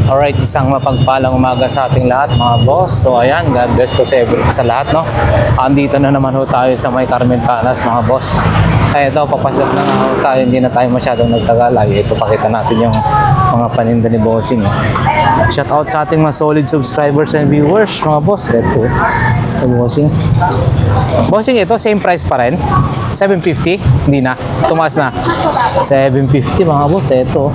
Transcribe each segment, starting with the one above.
Alright, isang mapagpalang umaga sa ating lahat mga boss. So ayan, God bless po sa lahat, no? Andito na naman ho tayo sa may Carmen Panas mga boss. Ay ito, papasok na nga ho tayo, hindi na tayo masyadong nagtagal. Ay ito, pakita natin yung mga paninda ni Bossing. Shout out sa ating mga solid subscribers and viewers mga boss. Ito, Bossing. Bossing, ito same price pa rin? 750? Hindi na, tumaas na. 750 mga boss, ito.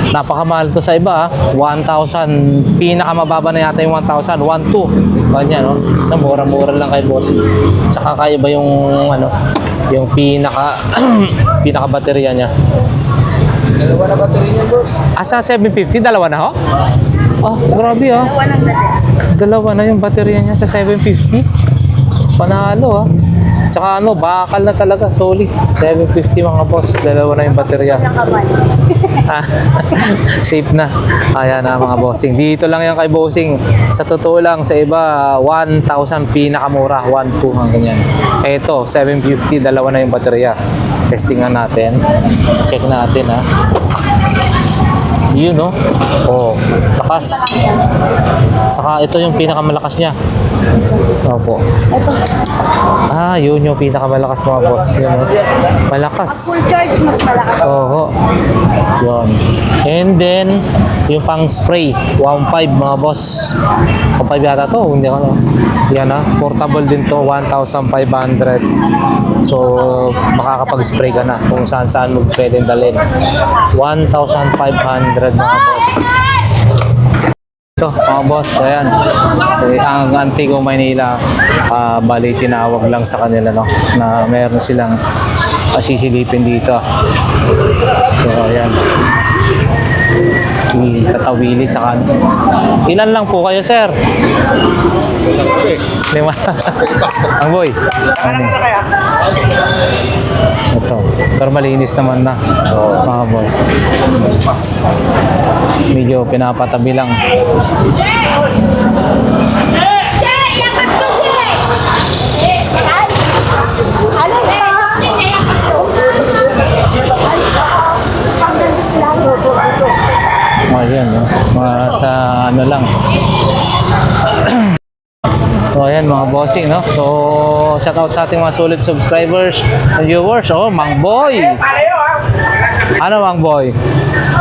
Napakamahal to sa iba, 1,000. Pinakamababa na yata yung 1,000, 1,200. Ganyan, no? Na mura-mura lang kay boss. Tsaka kaya ba yung ano, yung pinaka baterya niya. Dalawa na battery niya, boss. Asa 750, dalawa na ho? Oh, grabe ha. Dalawa na yung baterya niya sa 750. Panalo ha. Tsaka ano, bakal na talaga, solid. 750 mga boss, dalawa na yung baterya. Safe na. Ayan na mga bossing. Dito lang yan kay bossing. Sa totoo lang, sa iba 1,000 pinakamura, 1,200 ganyan. Ito 750, dalawa na yung baterya. Testingan natin. Check natin ha. Yun no. Oh, lakas. Saka ito yung pinakamalakas niya. Opo. Ah, yun yung pinakamalakas mga boss. Yun, no? Malakas. Full charge, mas malakas. Oo. Yun. And then, yung pang spray, 1.5 mga boss. 1.5 yata to, hindi ko no. Yan ha. Portable din to, 1,500. So, makakapag-spray ka na kung saan-saan mo pwedeng dalhin. 1,500 mga boss. Ito mga boss, ayan. So, ang Antigo Maynila, bali tinawag lang sa kanila no, na meron silang sisilipin dito. So ayan. Tatawili sa kan. Ilan lang po kayo, sir? Lima. Ang boy. Ito. Pero malinis naman na. Mga boss. Medyo pinapatabi lang. Ayan, no? Sa ano lang. So ayan mga bossing, no? So shout out sa ating mga solid subscribers and viewers. Oh, Mang Boy. Ano Mang Boy?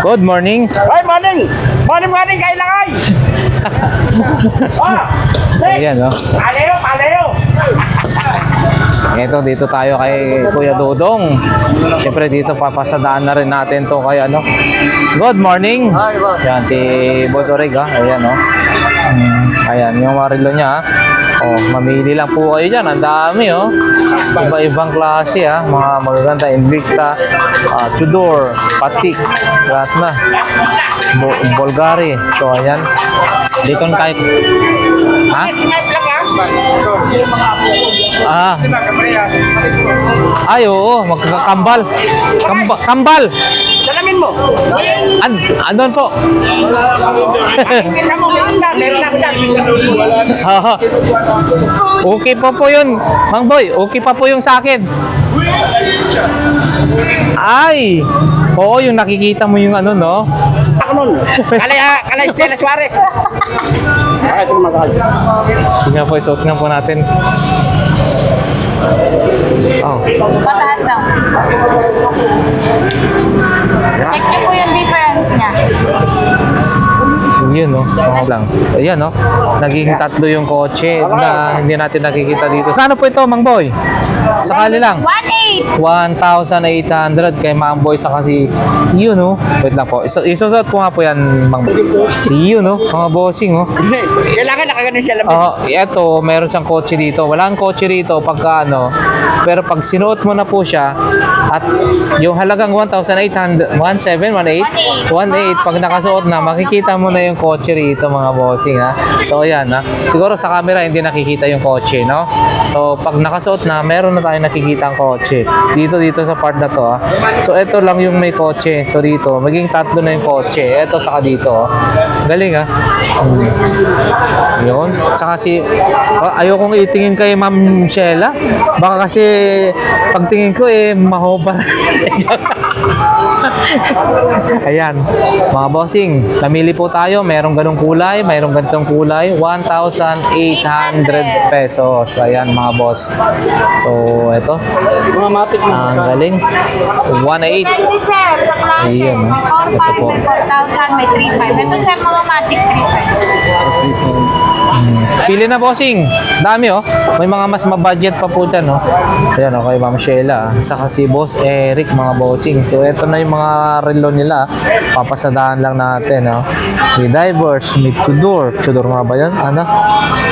Good morning. Ay, morning! Morning, kailangan! Ayan, no? Paleo! Ito, dito tayo kay Kuya Dudong. Siyempre dito papasadaan na rin natin to kay ano. Good morning. Hi, boss. Yan si Boss Orig ha. Ayan no. Ayan yung marilo niya ha. Oh, mamili lang po kayo dyan. Ang dami oh. Iba-ibang klase ha. Mga magaganda. Invicta, Tudor, Patik, lahat na. Bulgari. So ayan. Dito na tayo. Ha? Ah. Ay, oo, magkakambal. Kambal. Salamin mo! Andun po. Kita mo, meron ako dyan. Okay pa po yun, Mang Boy. Okay pa po yung sa akin. Ay, oo, yung nakikita mo yung ano, no? Ako nun. Kalay Stella Suarez. Ito naman kahal. Tingnan po, isuot nga po natin. Oh. Mataas lang. Check niyo po yung difference niya. Yun, no? Oo lang. Ayan, no? Naging tatlo yung kotse na hindi natin nakikita dito. Saan po ito, Mang Boy? Sakali lang. 1.8. 1,800 kay Mang Boy sa kasi yun, no? Wait lang po. Isusot ko nga po yan, Mang Boy. Yun, no? Mga bossing, no? Kailangan nakaganon siya lang. Ito, meron siyang kotse dito. Walang kotse rito pagka ano. Pero pag sinuot mo na po siya at yung halagang 1,800, 1,700, 1,800, 1,800, pag nakasuot na, makikita mo na yung kotse rito mga bossing ha. So ayan ha. Siguro sa camera hindi nakikita yung kotse, no? So pag nakasuot na, meron na tayong nakikita ang kotse. Dito sa part na to ha. So ito lang yung may kotse. So dito, maging tatlo na yung kotse. Ito saka dito oh. Galing ha. Yun. Tsaka ayokong itingin kay Ma'am Sheila. Baka kasi pagtingin ko mahoba. Ayan, mga bossing, namili po tayo. Merong ganong kulay, mayroong ganitong kulay. 1,800 pesos. Ayan, mga boss. So, ito. Ang galing. 1,800. Depende sir, sa klase. Ayun, May ito 4,500, po. may 4,000, may 3,500. Ito sir, mga magic 3,500. Pili na bossing. Dami oh. May mga mas mabudget pa po dyan oh. Ayan okay, Ma'am Sheila. Saka si Boss Eric mga bossing. So ito na yung mga relo nila. Papasadaan lang natin oh. May divers, may Tudor. Tudor nga ba yan? Ano?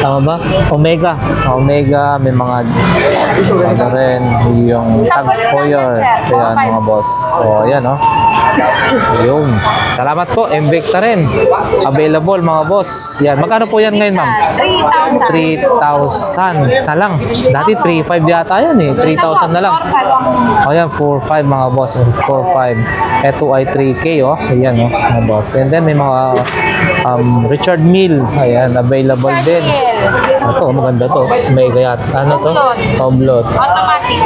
Tama ba? Omega. Omega. May mga ano rin. Yung Tag Heuer. Ayan mga boss. So ayan oh. Ayun. Salamat po. Invicta rin. Available mga boss. Yan. Magkano po yan ngayon ma'am? 3,000. 3,000 na lang. Dati 3,500 yata yan eh. 3,000 na lang. 4,500. Ayan, 4,500 mga boss. 4,500. Ito ay 3K oh. Ayan oh, mga boss. And then may mga Richard Mille. Ayan, available din. Ito, maganda to. May gayat. Ano to? Oblot. Automatic.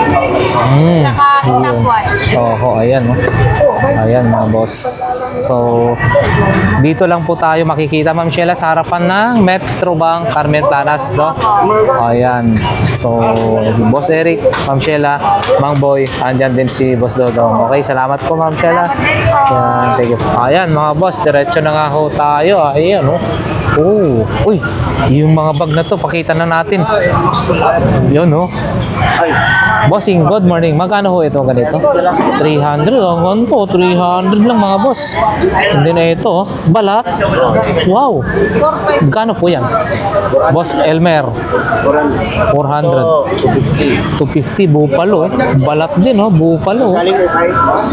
Tsaka stopwatch. Oo, ayan oh. Ayan mga boss. So, dito lang po tayo makikita Ma'am Sheila sa harapan ng Metro Bank Carmen Planas, no? Ayan. So, Boss Eric, Ma'am Sheila, Mang Boy, andyan din si Boss Dodong. Okay, salamat po Ma'am Sheila. Ayan, thank you. Ayan mga boss, diretso na nga ho tayo. Ayan oh. Oh, uy, yung mga bag na to, pakita na natin. Yun oh. Bossing, good morning. Magkano ho ito ganito? 300. Ang ganito, 300 lang mga boss. And then ito, balat. Wow. Magkano po yan? Boss Elmer. 400. 250. Bupalo. Balat din, oh. Bupalo.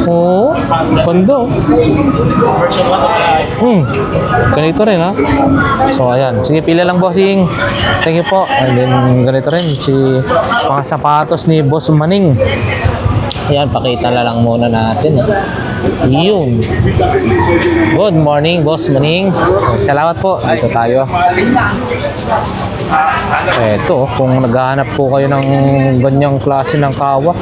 Oo. Kondo. Ganito rin, ha? So, ayan. Sige, pila lang, bossing. Thank you po. And then, ganito rin. Si mga sapatos ni Boss Maning. Ayan, pakita na lang muna natin. Yun. Good morning, Boss Maning. Salamat po. Dito tayo. Eto, kung naghahanap po kayo ng ganyang klase ng kawa,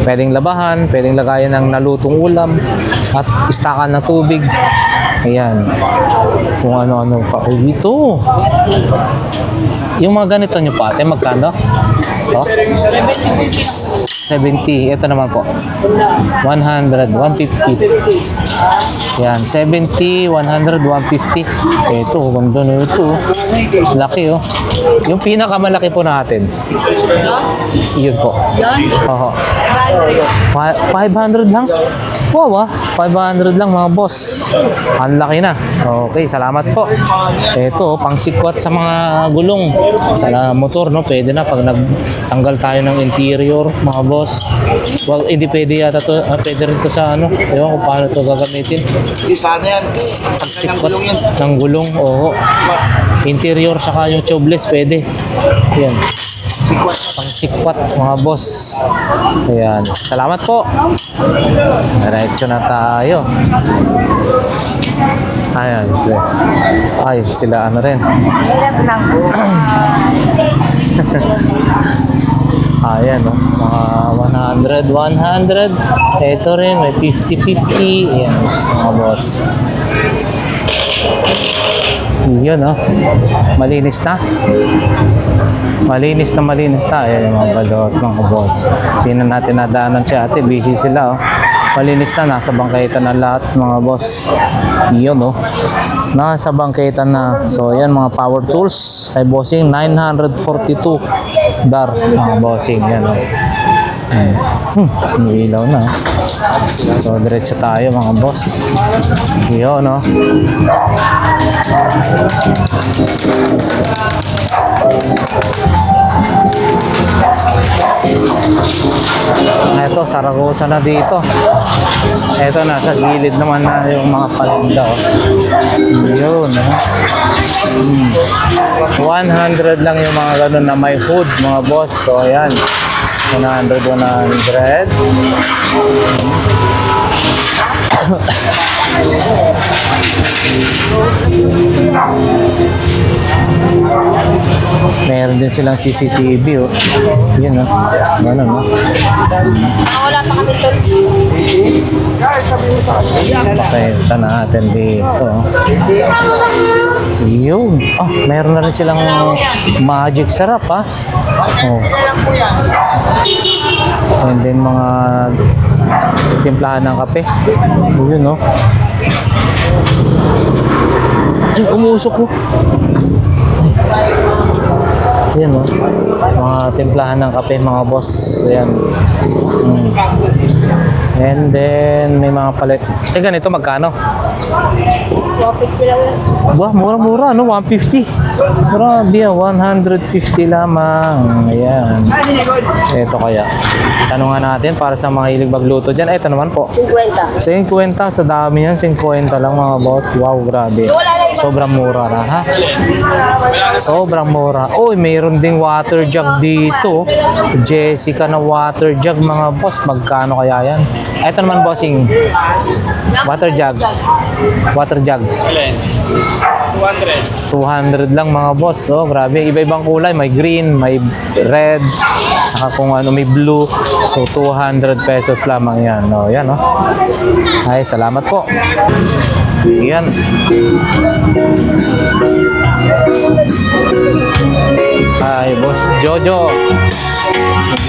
pwedeng labahan, pwedeng lagayan ng nalutong ulam, at istakan ng tubig. Ayan. Kung ano-ano pa. Ito. Yung mga ganito nyo pa, ate, magkano? Oh? 70. Ito naman po. 100, 150. Yan, 70, 100, 150. Ito, ganda na ito. Laki oh. Yung pinakamalaki po natin. Yun po. Oo. 500 lang? Wow ah, 500 lang mga boss. Ang laki na. Okay, salamat po. Ito, pang sikwat sa mga gulong. Sa motor, no? Pwede na pag nagtanggal tayo ng interior, mga boss. Well, hindi pwede yata to. Pwede rin to sa ano. Ewan kung paano to gagamitin. Sana yan. Pagsikwat ng gulong, oo. Interior saka yung tubeless, pwede. Yan. Pang sikwat, mga boss. Ayan. Salamat po. Diretso na tayo. Ayan. Ay, sila ano rin. Ayan, no? Mga 100. Ito rin, may 50-50. Ayan, mga boss. Yun, no? Malinis na. Malinis na. Ayan yung mga balot, mga boss. Hindi na natin nadaanan si ate. Busy sila, oh. Malinis na. Nasa bangkaitan na lahat, mga boss. Yun, oh. Nasa bangkaitan na. So, ayan, mga power tools. Kay bossing, 942 dar, mga bossing. Yan, oh. Ilaw na. So, diretso tayo, mga boss. Yun, no? Ito, Saragosa na dito. Ito, nasa gilid naman na yung mga palinda. Oh. Yun. 100 lang yung mga ganun na may hood, mga boss. So, ayan. 100. Meron din silang CCTV, oh. Yun, oh. Ganun, oh. Wala pa kami tools. Pwenta natin dito. Oh. Yun. Oh, meron na rin silang magic sarap, ha. Oh. And then mga timplahan ng kape. Yun, oh. Ay, umusok ko. Yan, oh. Mga timplahan ng kape, mga boss. Ayan. And then, may mga palit. Eh, ganito, magkano? 150 lang yan. Wah, mura-mura, no? 150. Grabe, 150 lamang. Ayan. Ito kaya. Tanungan natin para sa mga hilig magluto dyan. Ito naman po. 50. 50, sa dami yan. 50 lang, mga boss. Wow, grabe. Sobrang mura na, ha? Sobrang mura. Uy, mayroon ding water jug dito. Jessica na water jug, mga boss. Magkano kaya yan? Ito naman, bossing. Water jug. Water jug. 200 lang, mga boss. Oh, grabe. Iba-ibang kulay. May green, may red, saka kung ano, may blue. So, 200 pesos lamang yan. Oh, yan, oh. Ay, salamat po. Yan. Ay, Boss Jojo.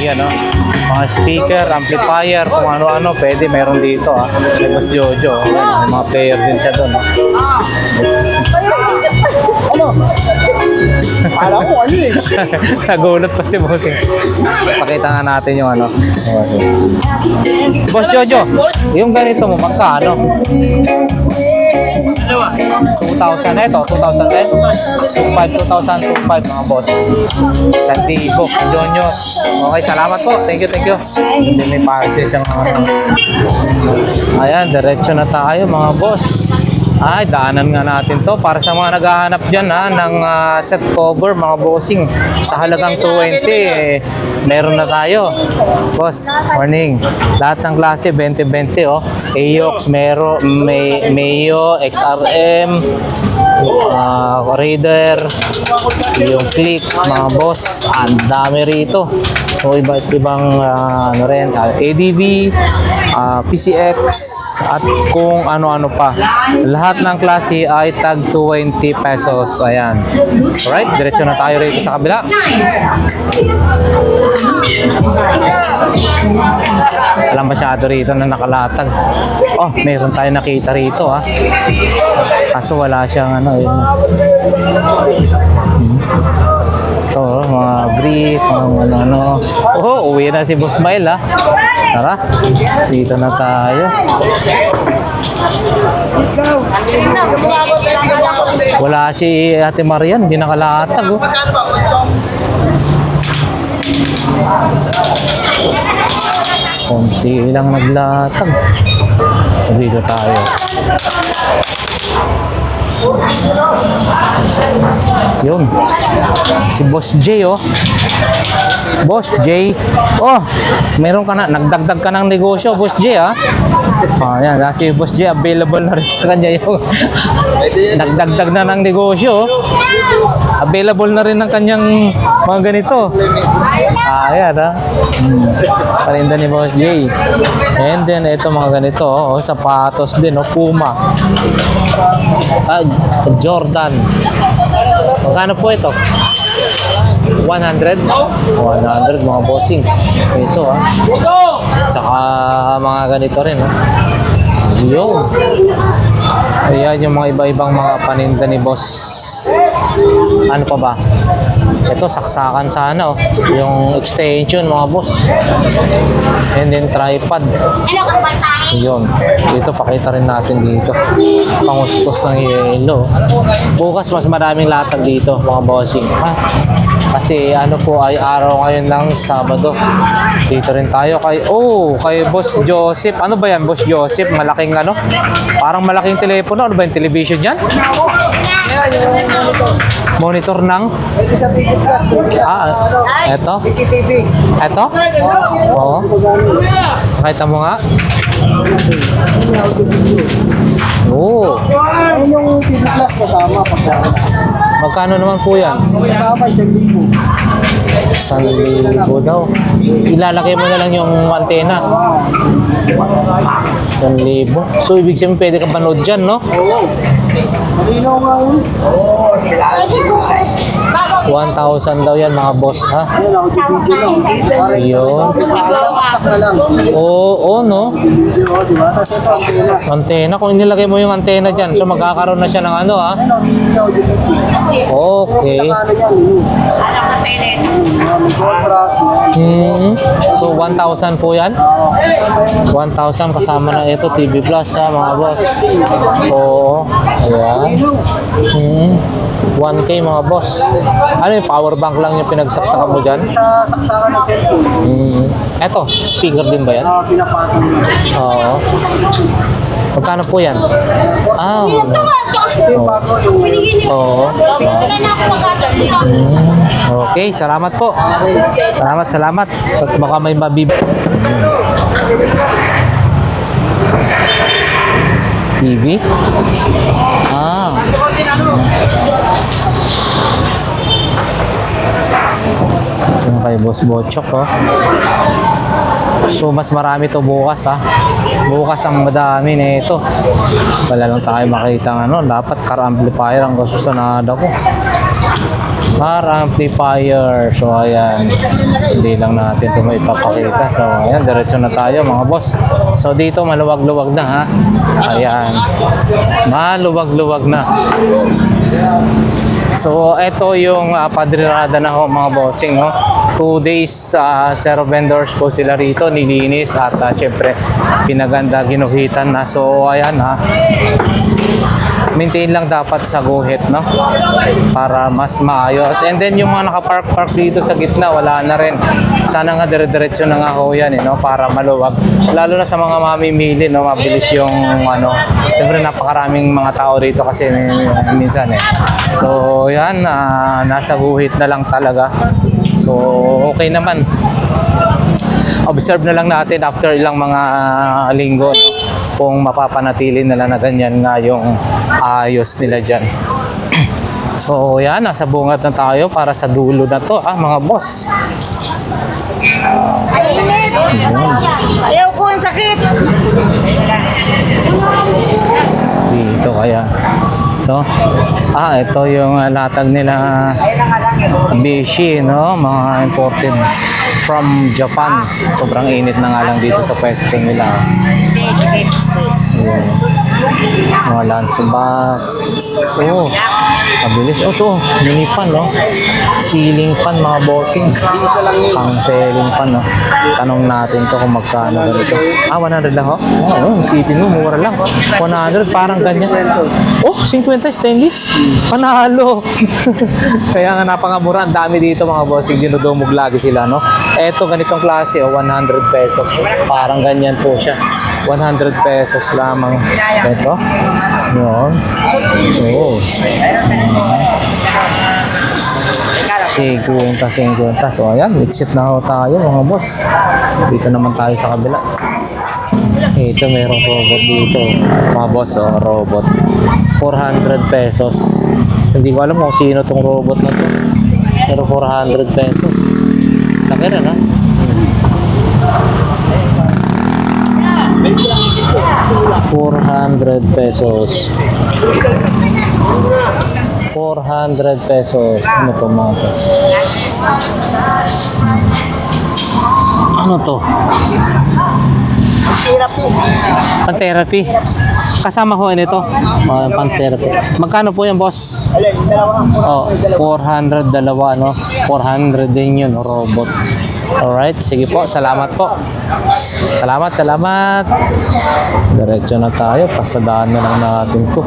Yan, oh. Mga speaker, amplifier, kung ano-ano, pwede meron dito, ah. Ay, Boss Jojo. Yan, may mga player din siya doon, oh. Alam ko ano eh. Nagulat pa si Bossing. Pakita nga natin yung ano. Boss Jojo, yung ganito mo, magkano? 2,000 ito, 2,000 2,005 mga boss. Santibo, Jonyo. Okay, salamat po. Thank you, thank you. Hindi may party siyang ayan, diretso na tayo mga boss. Ay, daanan nga natin to para sa mga naghahanap dyan, ha, ng set cover, mga bossing. Sa halagang 220, meron na tayo. Boss, morning. Lahat ng klase, 20-20, oh. AOX, Mayo, XRM, Raider, yung Click, mga boss. Ang dami rito. So, iba't ibang ano rin, ADV, PCX, at kung ano-ano pa. Lahat ng klase ay tag 20 pesos. Ayan. Alright, diretso na tayo rito sa kabila. Alam masyado rito na nakalatag. Oh, meron tayo nakita rito, ha. Kaso wala siyang ano, yun. So, mga brief, mga ano. Oh, uwi na si Boss Mile, ha. Tara, dito na tayo. Wala si Ate Marian, hindi nakalatag, oh. Konti lang naglatag. So, dito tayo. Yun. Si Boss J, oh. Boss J. Oh, meron ka na. Nagdagdag ka ng negosyo, Boss J, ha. Yan. Si Boss J, available na rin sa kanya yung nagdagdag na ng negosyo. Available na rin ng kanyang mga ganito. Ayan, ha. Parinda ni Boss J. And then, ito mga ganito, oh. Sapatos din, oh. Puma. Jordan. Magkano po ito? 100? 100 mga bossing. Ito, ha. Tsaka mga ganito rin, ha. Yun. Ayan yung mga iba-ibang mga paninda ni boss. Ano pa ba? Ito, saksakan sana, oh. Yung extension, mga boss. And then tripod. Yun. Dito, pakita rin natin dito. Pangustos ng yelo. Bukas, mas maraming latag dito, mga bossing. Ha? Kasi ano po ay araw ngayon ng Sabado. Dito rin tayo kay Boss Joseph. Ano ba yan, Boss Joseph? Malaking ano? Parang malaking telepono. Ano ba yung television dyan? Monitor ng? Ito sa TV Plus. Eto? CCTV. Eto? Oo. Nakita mo nga? Oo. Ayun yung TV Plus kasama pagkakita. Magkano naman po yan? Kasama 1,000. 1,000 daw. Ilalagay mo na lang yung antena. 1,000. So, ibig sabihin pwede ka manood dyan, no? Oo. Malinaw nga yun. Oo. 1,000 daw yan, mga boss, ha? Ayun, audio-video lang. Yun. Saksak na lang. Oo, no? Video, di ba? Tapos ito, antena. Antena. Kung inilagay mo yung antena dyan, so magkakaroon na siya ng ano, ha? Ayun, audio-video. Okay. Pinakano yan, yun. Anak na pelet. May contrast. So, 1,000 po yan? 1,000 kasama na ito, TV Plus, ha, mga boss? Oo. Ayan. 1K, mga boss. Ano yung power bank lang yung pinagsaksakan mo dyan? Sa saksakan ng cellphone. Eto, speaker din ba yan? Pinapatong yun. Oo. Magkano po yan? Ah, Ito yung bago yung oo. Wala na ako mag-asabi. Okay, salamat po. Salamat. At baka may TV? Yung kay Boss Bochok, oh. So, mas marami to bukas, ha. Bukas ang madami nito. Wala lang tayo makita ng ano. Dapat car amplifier ang kasusunod ako. Car amplifier. So, ayan. Hindi lang natin ito may ipapakita. So, ayan. Diretso na tayo, mga boss. So, dito maluwag-luwag na, ha. Ayan. Maluwag-luwag na. So, ito yung padrirada na ho, mga bossing, no? 2 days zero vendors po sila rito, nilinis at syempre pinaganda, ginuhitan na. So, ayan, ha. Maintain lang dapat sa guhit, no? Para mas maayos. And then yung mga nakapark dito sa gitna, wala na rin. Sana nga dire-diretso na nga ho yan, no? Para maluwag. Lalo na sa mga mamimili, no? Mabilis yung ano. Siyempre napakaraming mga tao rito kasi minsan, eh. So, yan, nasa guhit na lang talaga. So, okay naman. Observe na lang natin after ilang mga linggo, no? Kung mapapanatili nila na ganyan nga yung ayos nila dyan. So, yan, nasa bungad na tayo para sa dulo na to, mga boss. Ayaw ko, ang sakit. Dito kaya. Ito. Ito yung latag nila Bishi, no? Mga imported from Japan. Sobrang init na nga lang dito sa pwesteng nila. Ayan. Mga lunch box. Oh, mabilis. Oh, ito. Mini pan, no? Ceiling pan, mga bossing. Pang selling pan, no? Tanong natin to kung magkano ganito. 100 lang, ho? Oh, isipin mo, mura lang. 100, parang ganyan. Oh, 50 stainless. Panalo. Kaya nga napangamura. Ang dami dito, mga bossing. Dinudumog lagi sila, no? Eto, ganitong klase, 100 pesos. Parang ganyan po siya. 100 pesos lamang. Ito. Yun. Oh. 50. So, ayan. Exit na ho tayo, mga boss. Dito naman tayo sa kabila. Ito, merong robot dito. Mga boss, oh, robot. 400 pesos. Hindi ko alam kung sino tong robot na to. Pero 400 pesos. Laki na, ha? 400 pesos. 400 pesos. Ano to, mga to? Ano to? Pan-therapy. Kasama ko nito. Pan-therapy. Magkano po yan, boss? Oh, 400 dalawa, no? 400 din yun, robot. Alright, sige po. Salamat po. Salamat. Diretso na tayo. Pasadaan na lang natin to.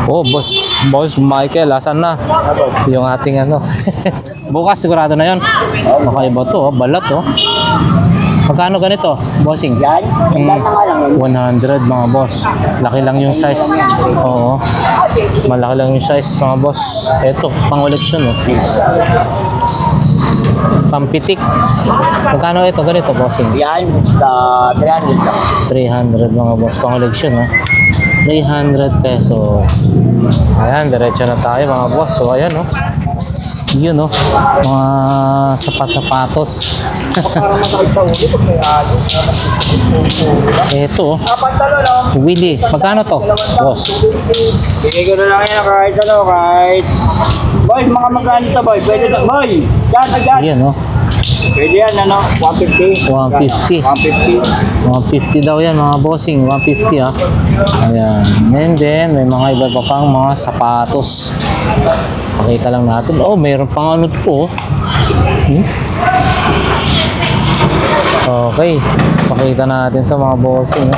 Oh, boss Michael, asan na? Yung ating ano. Bukas sigurado na yon. Makaiba to, oh. Balat oh. Magkano ganito, bossing? Yan, Mm, 100 mga boss. Laki lang yung size. Oo. Malaki lang yung size mga boss. Ito, pang koleksyon oh. Pampitik. Magkano ito ganito, bossing? Yan, 300 300 mga boss, pang koleksyon oh. 300 pesos. Ayan, diretso na tayo mga boss. So ayan oh. Yun oh. Mga sapat-sapatos. Para masakit sa ulo pag may agos. Ito oh. Pantalo, no? Willy, magkano to? Boss. Bigay ko na lang yan kahit ano, kahit... Boy, mga magkano to, boy? Pwede na, boy! Yan, agad! Yan oh. Pwede yan, ano? 150. 150. 150. 150 daw yan mga bossing. 150 ah. Ayan. And then, may mga iba pa pang mga sapatos. Pakita lang natin. Oh, mayroon pang ano po. Hmm? Okay. Pakita natin to mga bossing.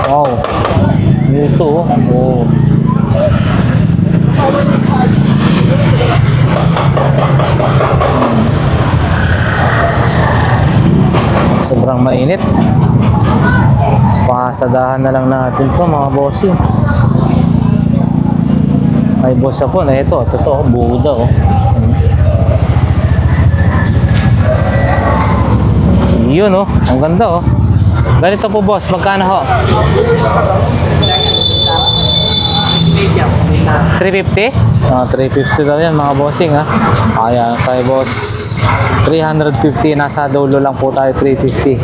Wow. Ito oh. Sobrang mainit. Pasadahan na lang natin to mga bossing. Ay boss ako na ito. Ito Buda oh. Yun oh. Ang ganda oh. Ganito po boss. Magkano ho? 350? 350 daw yan mga bossing ha. Ayan tayo boss. 350 nasa dulo lang po tayo 350.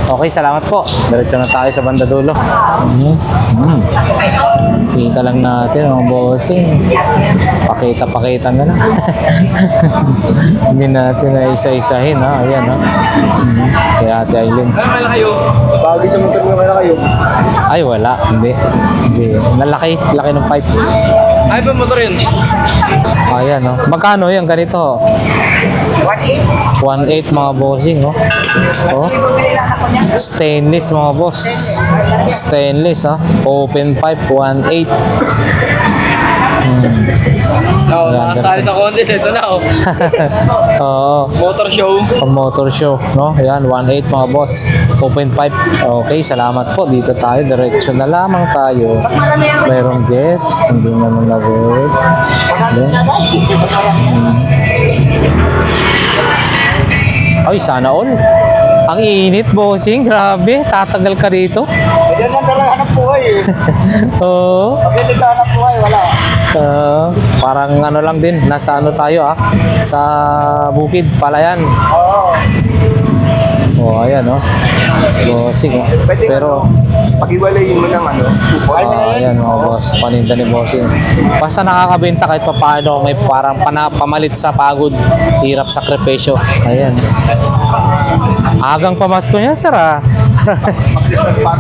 Okay, salamat po. Diretso na tayo sa banda dulo. Kita lang natin mga bossing. Pakita na lang. Hindi natin na isa-isahin ha. Ayan ha. Kaya Ate Aileen. Bagay sa motor mo kaya kayo. Ay wala. Hindi. Nalaki. Laki ng pipe. Ay, pa motor yun? Ayan oh. Magkano yan ganito? 1.8. 1.8 mga bossing oh. Oh. Stainless mga boss. Stainless ha. Open pipe 1.8. Oo, Yan, nakasali diretso. sa contest. Ito na, oh. Oo. Motor show. Motor show, no? Ayan, 1.8 mga boss. Open pipe. Okay, salamat po. Dito tayo. Diretso na lamang tayo. Mayroong guest. Hindi naman nag-word. Ay, sana all. Ang init, bossing. Grabe. Tatagal ka dito. Yan ang talaga hanap buhay eh. Oo. Pag hindi ka hanap buhay, wala. Parang ano lang din. Nasa ano tayo ah. Sa bukid, palayan. Oo. Oh, ayan oh. Bossing oh. Pero Pag-iwalayin mo ng ano. ayan mga boss, paninda ni bossing. Basta nakakabenta kahit papaano, may parang pamalit sa pagod, hirap sakripisyo. Ayan. Agang pamasko niyan, sir ah.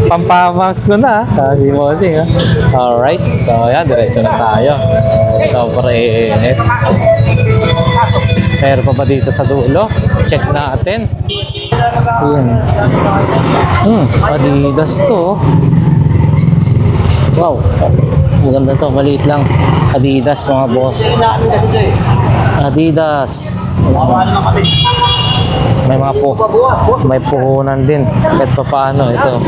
Pampamasko na si bossing ah. Alright, so ayan, diretso na tayo. Sobrang init. Meron pa ba dito sa dulo? Check natin. Ayan. Adidas to. Wow. Maganda to. Maliit lang. Adidas mga boss. Adidas. May mga may puhunan din. Kahit pa paano ito.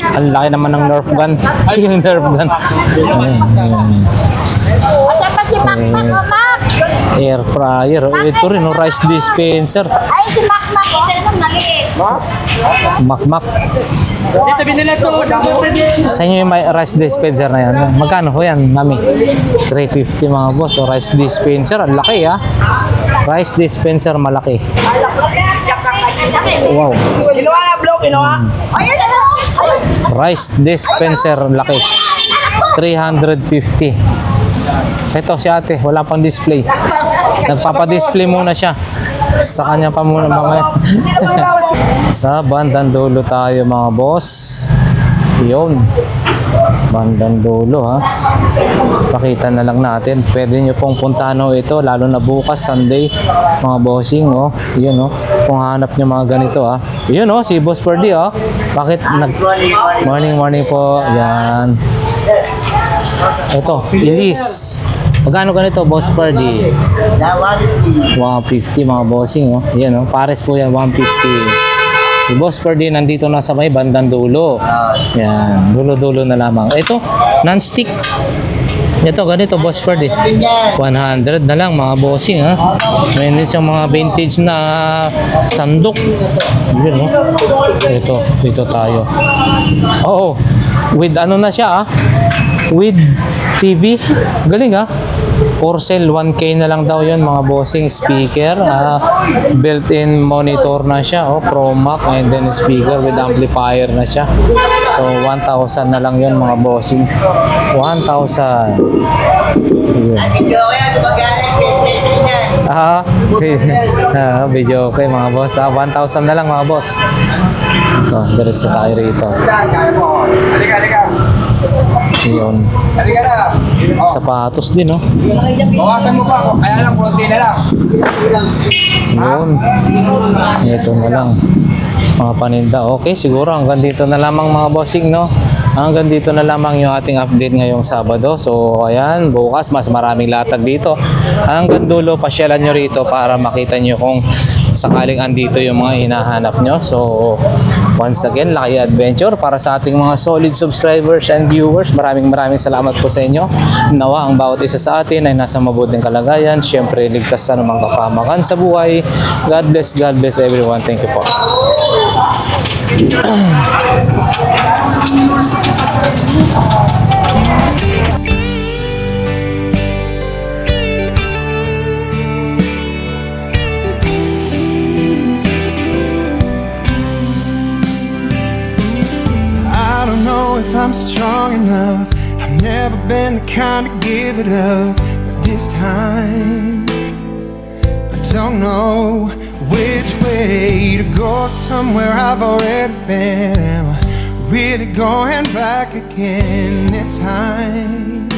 Ang laki naman ng Nerf gun. Yung Nerf gun. Asan pa si Mac Mac, oh, Mac? Air fryer. Ito rin, no, rice dispenser. Ay, si Mac Mac, oh. Ito maliit. Makmak. Dito binila ko. Sa inyo yung may rice dispenser na yan. Magkano ho yan, mami? 350 mga boss. O rice dispenser, ang laki ah. Rice dispenser, malaki. Wow. Kinuha na, bro. Kinuha. Ayun, ano? Rice dispenser, ang laki. 350. Ito si ate, wala pang display. Nagpapadisplay muna siya. Sa kanya pa muna mamaya. Sa bandang dulo tayo mga boss. Yun. Bandang dulo ha. Pakita na lang natin. Pwede nyo pong puntahan ho ito. Lalo na bukas Sunday. Mga bossing oh. Yun oh. Kung hanap nyo mga ganito ha. Yun oh. Si Boss Perdi oh. Bakit nag... Morning po. Yan. Ito, Elise. Magkano ganito, Boss Pardy? 150 mga bossing, oh. Yan, oh. Pares po yan, 150. Si Boss Pardy nandito na sa may bandang dulo. Yan, dulo-dulo na lamang. Ito, non-stick. Ito, ganito, Boss Pardy. 100 na lang, mga bossing, ha. Mayroon din siyang mga vintage na sandok. Yun, oh. Ito, dito tayo. Oo, with ano na siya, with TV. Galing, ha. Porcel 1K na lang daw yun mga bossing. Speaker, built-in monitor na siya, oh, Pro Mac, and then speaker with amplifier na siya. So 1,000 na lang yun mga bossing. 1,000. Yun. Video okay mga boss. 1,000 na lang mga boss. Ito, diretso tayo rito. Halika. Yun. Halika na. Sapatos din, oh. Bawasan mo pa ako. Kaya lang, konti na lang. Yun. Ito na lang. Mga paninda. Okay, siguro hanggang dito na lamang mga bossing, no? Hanggang dito na lamang yung ating update ngayong Sabado. So, ayan, bukas mas maraming latag dito. Hanggang dulo, pasyalan nyo rito para makita nyo kung sakaling andito yung mga hinahanap nyo. So, once again, Lucky Adventure para sa ating mga solid subscribers and viewers. Maraming salamat po sa inyo. Nawa ang bawat isa sa atin ay nasa mabuting kalagayan. Siyempre, ligtas sa anumang kapamakan sa buhay. God bless everyone. Thank you po. I don't know if I'm strong enough. I've never been the kind to give it up, but this time I don't know which way to go. Somewhere I've already been. Am I really going back again this time?